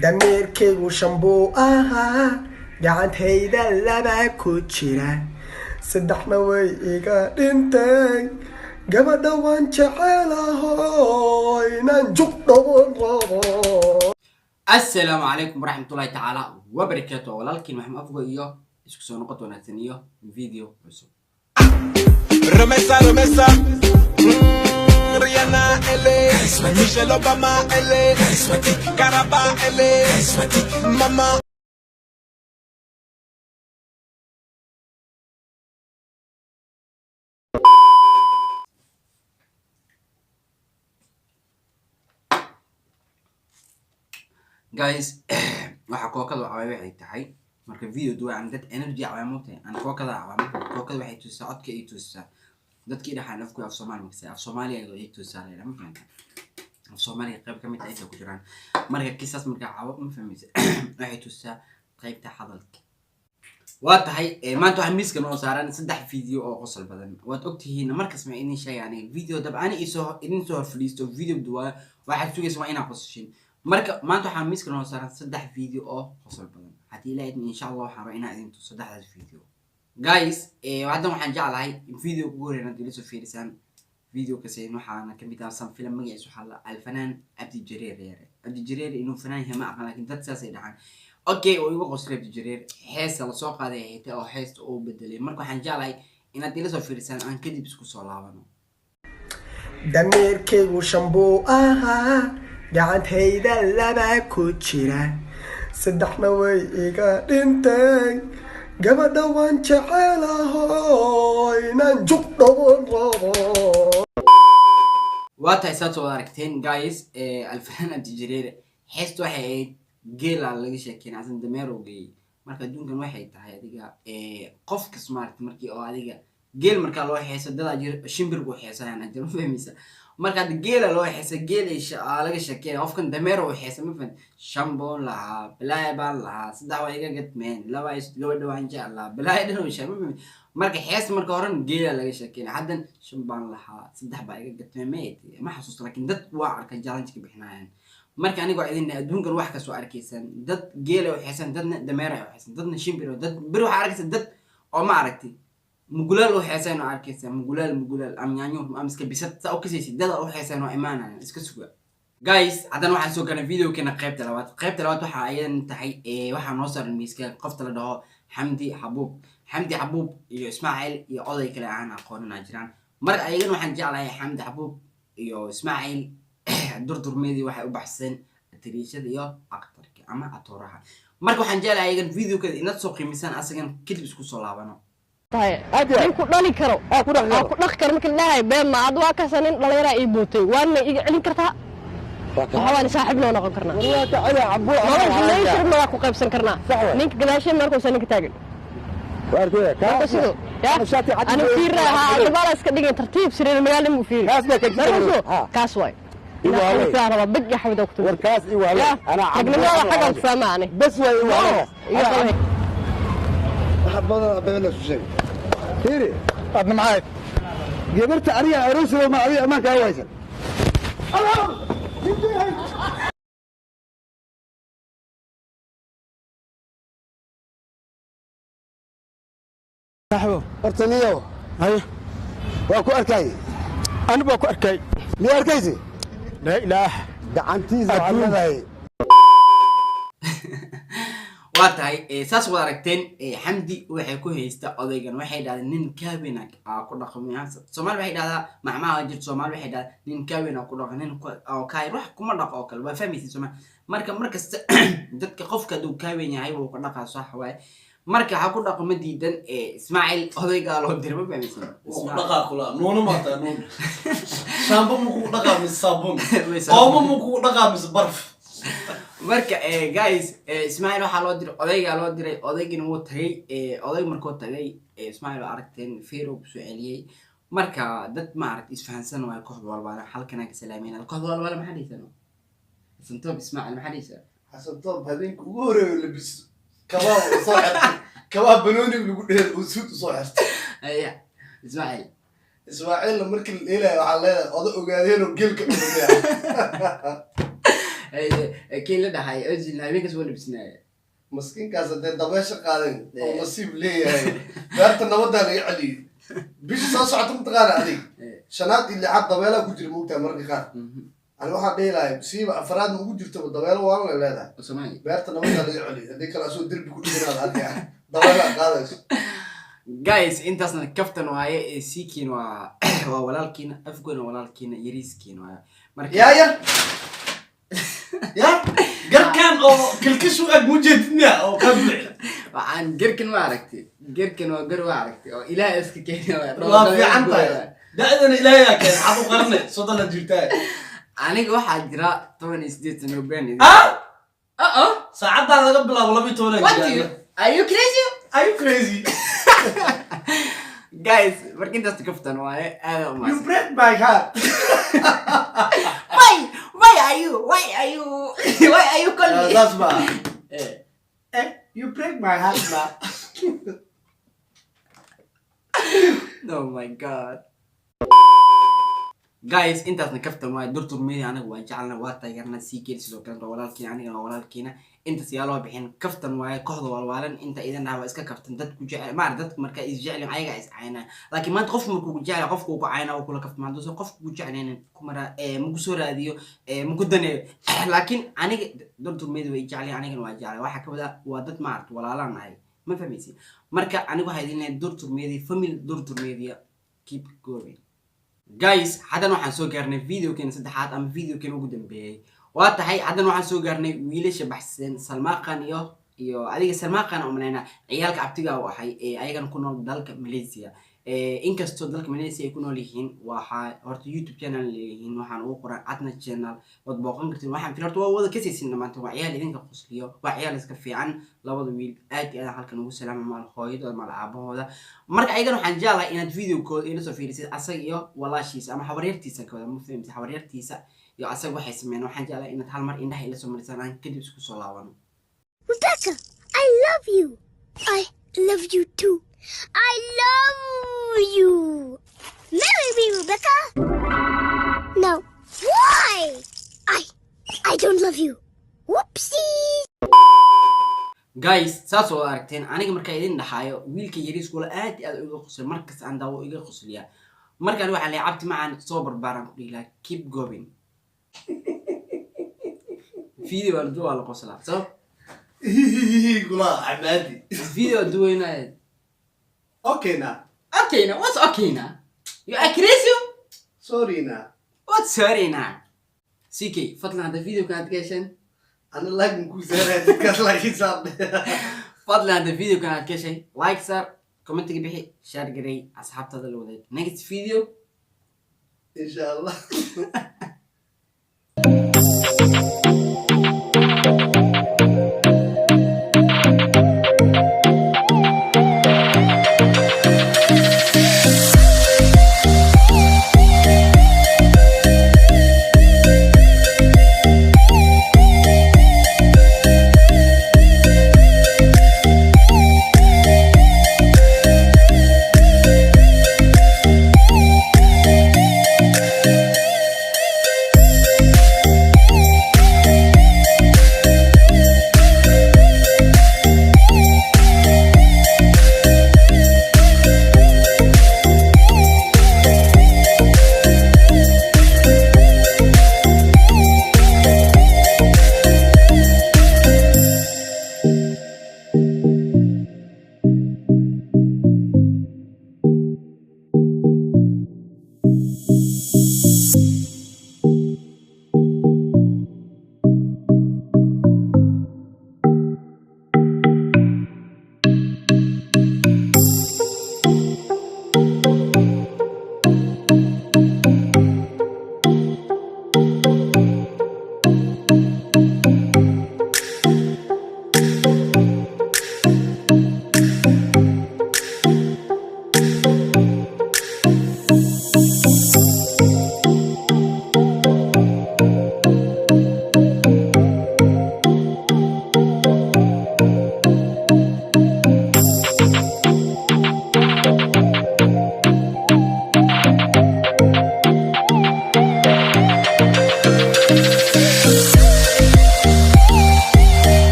dameerkaygu shambuu ahaa gacantayda laba ku jira saddexna way iga dhintay gabadha waan jecelaho inaan jugdhawan rabo. السلام عليكم ورحمة الله تعالى وبركاته. ولكن محمد أفضل إياه إسكسون نقطة ونتنيه فيديو عصب. Remesa Rihanna ele Michelle Obama ele Caraba ele Mama Guys waxaa kookada caaway waxay tahay marka video duwa aan dad energy caaway mootay aan kookada caaway kookada waxay tusaa codka ay tusaa dadkii dhaxaan afku af Soomaali markay af Soomaali ay tusaa leeyahay ma fahantaa af Soomaali qayb kamid ah ay ku jiraan marka kiisas marka caawa ma fahmaysa waxay tusaa qaybta hadalka waa tahay maanta waxaan miiska noo saaran saddex video oo qosol badan waad ogtihiin markas ma idin sheegay video dabcan idin soo fadhiisto video duwa waxaad sugaysaa inaa qososhin marka maanta waxaan miiska noo saaran saddex video oo qosol badan hadii la idin insha Allah waxaan rabaa inaan idin tuso saddexdaas video guys waxaan jeclahay in video ugu horeeyna dib soo fiirisaan video kaseen waxaana kamid ah san film magaciisa waxa la alfanaan Abdi Jareer inuu fanaan yahay ma aqaan laakiin dad saas ay dhaxan okay oo igu qoslay Abdi Jareer heesa la soo qaaday heeta oo heesta oo bedelay marka waxaan jeclahay inaad dib soo fiirisaan aan kadib isku soo laabano dameerkaygu shambuu ahaa gacantayda laba ku jira saddexna way iga dhintay gabadha waan jecelaho inaan jugdhawan rabo. waa tahay saad soo aragteen guys alfanaan Abdi Jareer heesta waxay ahayd geela laga sheekeyn asan dameero geey marka adduunkan waxay tahay adiga qofka smart markii oo adiga geel marka loo heeso dad jir shimbir ku heesayaan ajir fahmaysa marka geela loo heeso geel laga sheekeyn qofkan dameero oo heeso ma fahad shambon laha bilaayban laha saddex way iga gadmeen laba gabadha waan jeclaa bilaaydan oo shambon marka hees marka horan geela laga sheekeyn hadan shambon laha saddex baa iga gadmeen ma xasuusto laakiin dad waa arka challenge ka bixinayaan marka aniga idin adduunkan wax ka soo arkaysan dad geela oo heesan dadna dameero oo heesan dadna shimbir oo dad bir waxa arkaysan dad oo ma aragtay mugulaal oo heesan oo arkaysan mugulaal am yaanyo am iska bisad sa oo kasaysid dad oo heesan oo imaanayaan iska suga guys hadan waxaan soo galnay video keena qaybta labaad waxa ayaan tahay waxaan noo saaran miiska qofta la dhaho Xamdi Xabuub iyo Ismaaciil iyo oday kale aan aqoonina jiraan marka ayagana waxaan jeclahay Xamdi Xabuub iyo Ismaaciil durdurmeedii waxay u baxseen tiriishada iyo aqtarka ama atooraha marka waxaan jeclahay ayagan video ka inaad soo qiimisaan asagan kadib isku soo laabano tahay ku dhali karo ku dhaq karo marka ilaahay been ma ad waa ka sanin dhalinyara ay bootay waana iga celin kartaa waxaan saaxiib loo noqon karnaa waa ka cala abu ma ku qaybsan karnaa ninka gadaashay markuu san ka taagan waarkee ka soo ana fiiraha dabala iska dhigay tartiib sireen magaalo mu fiir kaas way إذا أنا بقى حود أكتب وركاس إيوه أنا عقلنا حاجة فهماني بس وإيوه إيوه حبنا بيننا شيء كيري أنا معاك جبرت أريا عروس وما أريا ما كويسة صاحبه أرتنيو هاي واكو أركاي أنا باكو أركاي ليه أركايزي لا إله gacantiisa waxay waa tahay saas wada aragteen Xamdi waxay ku haystaa odaygan waxay dhaadeen nin kaabina ku dhaqmay Soomaali waxay dhahdaa macmaha jirto Soomaali waxay dhahdaa nin kaabina ku dhaqan nin oo kaay wax kuma dhaqo oo kale waa fahmaysid Soomaali markasta dadka qofka uu kaabin yahay uu ku dhaqaa sax waay marka ha ku dhaqmo diidan Ismaaciil odayga loo diray ma fahmaysid ku dhaqaa kula nuuna maata nuun shaambo mu ku dhaqaa mis sabun oo mu ku dhaqaa mis barf marka guys Ismaaciil waxa loo diray odayga loo diray odaygina wuu tagay oday markuu tagay Ismaaciil aragteen fiiro ku soo celiyay marka dad ma arag isfahansan waa koox walba halkan ka salaameeyay koox walba ma xadiisano Xasan Ismaaciil ma xadiisa Xasan Toob habeenku ugu horeeyo labis كباب صاحب كباب بنوني اللي يقول وسود صاحب ايوه اسماعيل لما مركل الليله على هذا وقاعدين وقلك كين لده هاي أجل هاي ميكس ولا بسناء maskiinkaas hadee dabeesha qaadan oo nasiib leeyahay beerta nabadda laga celiyo bisha soo socota mataqaana adig shanaad iyo lixaad dabeelaa ku jira moogtaa mararka qaar ani waxaan dhihi lahay siiba afraad ma ugu jirto dabeelo waan la leedahay beerta nabadda laga celiyo haddii kale asoo derbi ku dhiganaad arkaa dabeelaa qaadayso guys intaasna kaftan waaye siikiin waa walaalkiina afgoona walaalkiina yariiskiina waaye marka ya garkaan oo kilkishu ag mujeedina oo ka bixi waxaan garkan ma aragtay garkan waa gar waa aragtay oo ilaahay iska keenay waa fiican tahay da'dana ilaahay yaa keenay xaq u qarnay soddon jirtaa aniga waxaa jira 18 sano been saacadda laga bilaabo 12 jira are you crazy guys marka intaas kaftan waaye aad u you break my heart why are you calling me that's bad you break my heart ba oh my god guys intaasna kaftan waaye durtur media anaga waa jecelna waa taageerna CK sidoo kale walaalkiina aniga walaalkiina inta si loo bixin kaftan waaye kooxda walaalan inta idan waa iska kaftan dad ku jecel maar dad marka is jecel ayaga is caayna laakiin maanta qof markuu jecel qofku ku caayna oo kula kaftan maanta qof ku jecelin kumara mugu soo raadiyo mugu daneeyo laakiin aniga durtur media way jecel aniga waa jecel waxa ka wada waa dad maar walaalan ay ma fahmaysi marka anigu waxay idin durtur media family durtur media keep going guys haddana waxaan soo gaarnay videokeena saddexaad ama videokeena ugu dambeeyay waa tahay haddana waxaan soo gaarnay wiilasha baxsan Salmaaqan iyo adiga Salmaaqan oo manayna ciyaalka abtiga u ahay ayagana ku nool dalka Malaysia inkastoo dalka Malaysia ay ku nool yihiin waxa horta YouTube channel leeyihiin waxaan ugu qoran adna channel wad booqan kartiin waxaan fiirto waa wada kasaysin dhamaanta waa ciyaal idinka qosliyo waa ciyaal iska fiican labada wiil aad iyo aad halkan ugu salaamo maal hooyadooda maal aabahooda marka ayagana waxaan jeclahay inaad videokooda ila soo fiirisid asaga iyo walaashiisa ama habaryartiisa kooda ma fahamtay habaryartiisa iyo asaga waxay sameeyeen waxaan jeclahay inaad hal mar indhaha ila soo marisanaan kadib isku soo laabano Rebecca, I love you. I love you too. I love you. Marry me, Rebecca. No. Why? I don't love you. Whoopsie. guys saas oo aragteen aniga marka idin dhaxayo wiilka yariis kula aad iyo aad uga qosay markas aan daawo iga qosliya markaan waxa la cabti macaan soo barbaaran ku dhigla keep going video wal duwa la qosla so gula amadi video duwayna okay na what's okay na you are crazy sorry na what's sorry na CK fadlan hada video ka adkaysan أنا لايك مكوس هذا كاس لايك يصاب فضل هذا الفيديو كان كشي لايك صار كومنت بحي شير قري أصحاب هذا الوداد next video إن شاء الله